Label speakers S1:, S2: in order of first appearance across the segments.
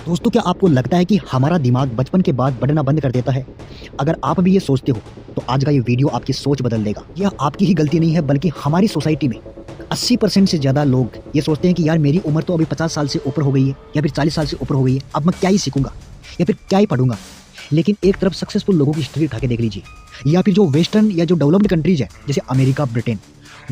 S1: दोस्तों, क्या आपको लगता है कि हमारा दिमाग बचपन के बाद बढ़ना बंद कर देता है? अगर आप भी ये सोचते हो तो आज का ये वीडियो आपकी सोच बदल देगा। यह आपकी ही गलती नहीं है, बल्कि हमारी सोसाइटी में 80% से ज़्यादा लोग ये सोचते हैं कि यार मेरी उम्र तो अभी 50 साल से ऊपर हो गई है या फिर 40 साल से ऊपर हो गई है, अब मैं क्या ही सीखूंगा या फिर क्या ही पढ़ूंगा। लेकिन एक तरफ सक्सेसफुल लोगों की हिस्ट्री उठा के देख लीजिए, या फिर जो वेस्टर्न या जो डेवलप्ड कंट्रीज है जैसे अमेरिका, ब्रिटेन,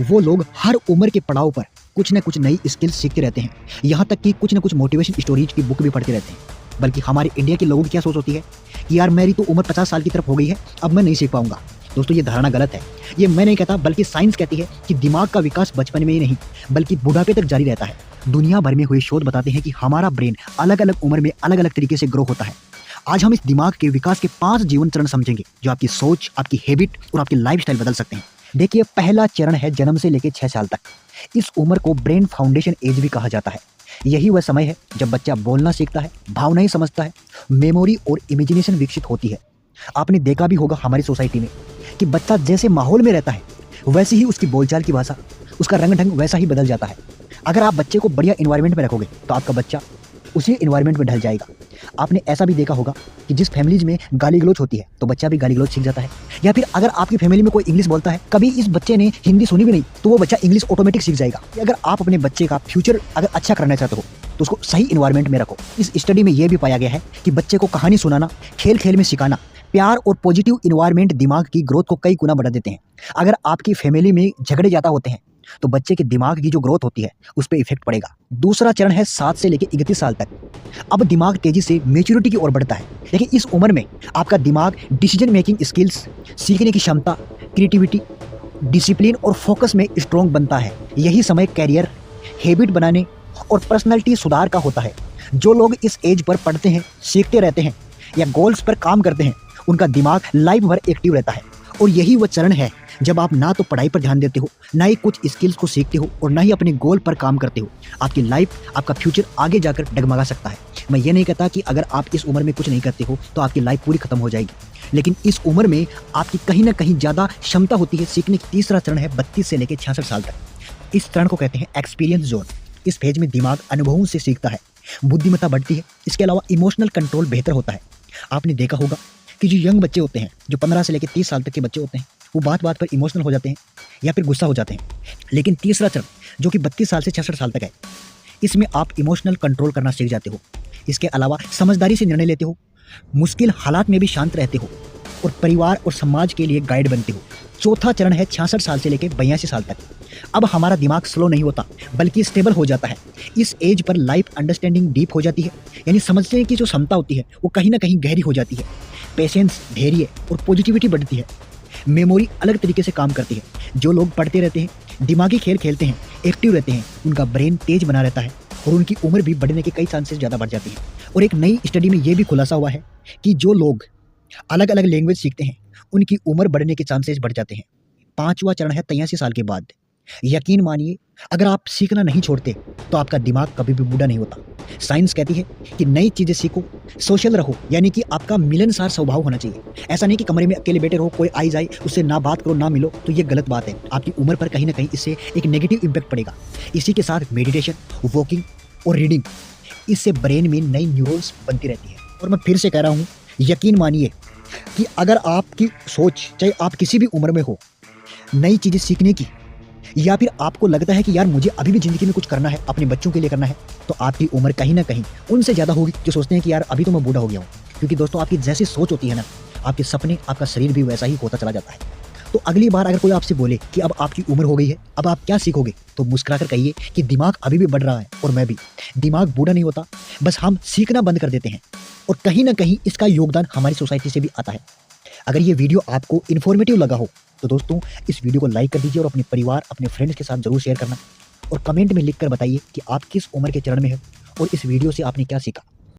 S1: वो लोग हर उम्र के पड़ाव पर कुछ न कुछ नई स्किल्स सीखते रहते हैं। यहाँ तक कि कुछ न कुछ मोटिवेशन स्टोरीज की बुक भी पढ़ते रहते हैं। बल्कि हमारे इंडिया के लोगों की क्या सोच होती है कि यार मेरी तो उम्र 50 साल की तरफ हो गई है, अब मैं नहीं सीख पाऊंगा। दोस्तों, ये धारणा गलत है। ये मैं नहीं कहता, बल्कि साइंस कहती है कि दिमाग का विकास बचपन में ही नहीं बल्कि बुढ़ापे तक जारी रहता है। दुनिया भर में हुए शोध बताते हैं कि हमारा ब्रेन अलग अलग उम्र में अलग अलग तरीके से ग्रो होता है। आज हम इस दिमाग के विकास के 5 जीवन चरण समझेंगे जो आपकी सोच, आपकी हैबिट और आपकी लाइफस्टाइल बदल सकते हैं। देखिए, पहला चरण है जन्म से लेकर 6 साल तक। इस उम्र को ब्रेन फाउंडेशन एज भी कहा जाता है। यही वह समय है जब बच्चा बोलना सीखता है, भावनाएं समझता है, मेमोरी और इमेजिनेशन विकसित होती है। आपने देखा भी होगा हमारी सोसाइटी में कि बच्चा जैसे माहौल में रहता है वैसे ही उसकी बोलचाल की भाषा, उसका रंग ढंग वैसा ही बदल जाता है। अगर आप बच्चे को बढ़िया इन्वायरमेंट में रखोगे तो आपका बच्चा उसी इन्वायरमेंट में ढल जाएगा। आपने ऐसा भी देखा होगा कि जिस फैमिलीज में गाली गलौज होती है तो बच्चा भी गाली गलौज सीख जाता है। या फिर अगर आपकी फैमिली में कोई इंग्लिश बोलता है, कभी इस बच्चे ने हिंदी सुनी भी नहीं तो वो बच्चा इंग्लिश ऑटोमेटिक सीख जाएगा। अगर आप अपने बच्चे का फ्यूचर अगर अच्छा करना चाहते हो तो उसको सही इन्वायरमेंट में रखो। इस स्टडी में यह भी पाया गया है कि बच्चे को कहानी सुनाना, खेल खेल में सिखाना, प्यार और पॉजिटिव इन्वायरमेंट दिमाग की ग्रोथ को कई गुना बढ़ा देते हैं। अगर आपकी फैमिली में झगड़े ज़्यादा होते हैं तो बच्चे के दिमाग की जो ग्रोथ होती है उस पर इफेक्ट पड़ेगा। दूसरा चरण है 7 से लेकर 31 साल तक। अब दिमाग तेजी से मैच्योरिटी की ओर बढ़ता है। देखिए, इस उम्र में आपका दिमाग डिसीजन मेकिंग स्किल्स, सीखने की क्षमता, क्रिएटिविटी, डिसिप्लिन और फोकस में स्ट्रॉन्ग बनता है। यही समय कैरियर, हैबिट बनाने और पर्सनैलिटी सुधार का होता है। जो लोग इस एज पर पढ़ते हैं, सीखते रहते हैं या गोल्स पर काम करते हैं, उनका दिमाग लाइफ भर एक्टिव रहता है। और यही वह चरण है जब आप ना तो पढ़ाई पर ध्यान देते हो, ना ही कुछ स्किल्स को सीखते हो और ना ही अपने गोल पर काम करते हो। आपकी लाइफ, आपका फ्यूचर आगे जाकर डगमगा सकता है। मैं ये नहीं कहता कि अगर आप इस उम्र में कुछ नहीं करते हो तो आपकी लाइफ पूरी खत्म हो जाएगी, लेकिन इस उम्र में आपकी कहीं ना कहीं ज़्यादा क्षमता होती है सीखने की। तीसरा चरण है 32 से लेकर 66 साल तक। इस चरण को कहते हैं एक्सपीरियंस जोन। इस फेज में दिमाग अनुभवों से सीखता है, बुद्धिमत्ता बढ़ती है, इसके अलावा इमोशनल कंट्रोल बेहतर होता है। आपने देखा होगा कि जो यंग बच्चे होते हैं, जो 15 से लेकर 30 साल तक के बच्चे होते हैं, वो बात बात पर इमोशनल हो जाते हैं या फिर गुस्सा हो जाते हैं। लेकिन तीसरा चरण जो कि 32 साल से 66 साल तक है, इसमें आप इमोशनल कंट्रोल करना सीख जाते हो। इसके अलावा समझदारी से निर्णय लेते हो, मुश्किल हालात में भी शांत रहते हो और परिवार और समाज के लिए गाइड बनते हो। चौथा चरण है 66 साल से लेकर 82 साल तक। अब हमारा दिमाग स्लो नहीं होता बल्कि स्टेबल हो जाता है। इस as per life understanding deep हो जाती है, यानी समझने की जो क्षमता होती है वो कहीं ना कहीं गहरी हो जाती है। पेशेंस, धैर्य और पॉजिटिविटी बढ़ती है। मेमोरी अलग तरीके से काम करती है। जो लोग पढ़ते रहते हैं, दिमागी खेल खेलते हैं, एक्टिव रहते हैं, उनका ब्रेन तेज बना रहता है और उनकी उम्र भी बढ़ने के कई चांसेस ज़्यादा बढ़ जाती है। और एक नई स्टडी में ये भी खुलासा हुआ है कि जो लोग अलग अलग लैंग्वेज सीखते हैं उनकी उम्र बढ़ने के चांसेस बढ़ जाते हैं। पांचवा चरण है 83 साल के बाद। यकीन मानिए, अगर आप सीखना नहीं छोड़ते तो आपका दिमाग कभी भी बूढ़ा नहीं होता। साइंस कहती है कि नई चीज़ें सीखो, सोशल रहो, यानी कि आपका मिलनसार स्वभाव होना चाहिए। ऐसा नहीं कि कमरे में अकेले बैठे रहो, कोई आई जाए उससे ना बात करो ना मिलो, तो ये गलत बात है। आपकी उम्र पर कहीं ना कहीं इससे एक नेगेटिव इम्पैक्ट पड़ेगा। इसी के साथ मेडिटेशन, वॉकिंग और रीडिंग, इससे ब्रेन में नई न्यूरॉन्स बनती रहती है। और मैं फिर से कह रहा हूँ, यकीन मानिए कि अगर आपकी सोच, चाहे आप किसी भी उम्र में हो, नई चीज़ें सीखने की, या फिर आपको लगता है कि यार मुझे अभी भी ज़िंदगी में कुछ करना है, अपने बच्चों के लिए करना है, तो आपकी उम्र कहीं ना कहीं उनसे ज़्यादा होगी जो सोचते हैं कि यार अभी तो मैं बूढ़ा हो गया हूँ। क्योंकि दोस्तों, आपकी जैसी सोच होती है ना, आपके सपने, आपका शरीर भी वैसा ही होता चला जाता है। तो अगली बार अगर कोई आपसे बोले कि अब आपकी उम्र हो गई है, अब आप क्या सीखोगे, तो मुस्कुराकर कहिए कि दिमाग अभी भी बढ़ रहा है और मैं भी। दिमाग बूढ़ा नहीं होता, बस हम सीखना बंद कर देते हैं और कहीं ना कहीं इसका योगदान हमारी सोसाइटी से भी आता है। अगर ये वीडियो आपको इन्फॉर्मेटिव लगा हो तो दोस्तों, इस वीडियो को लाइक कर दीजिए और अपने परिवार, अपने फ्रेंड्स के साथ जरूर शेयर करना। और कमेंट में लिखकर बताइए कि आप किस उम्र के चरण में हैं और इस वीडियो से आपने क्या सीखा।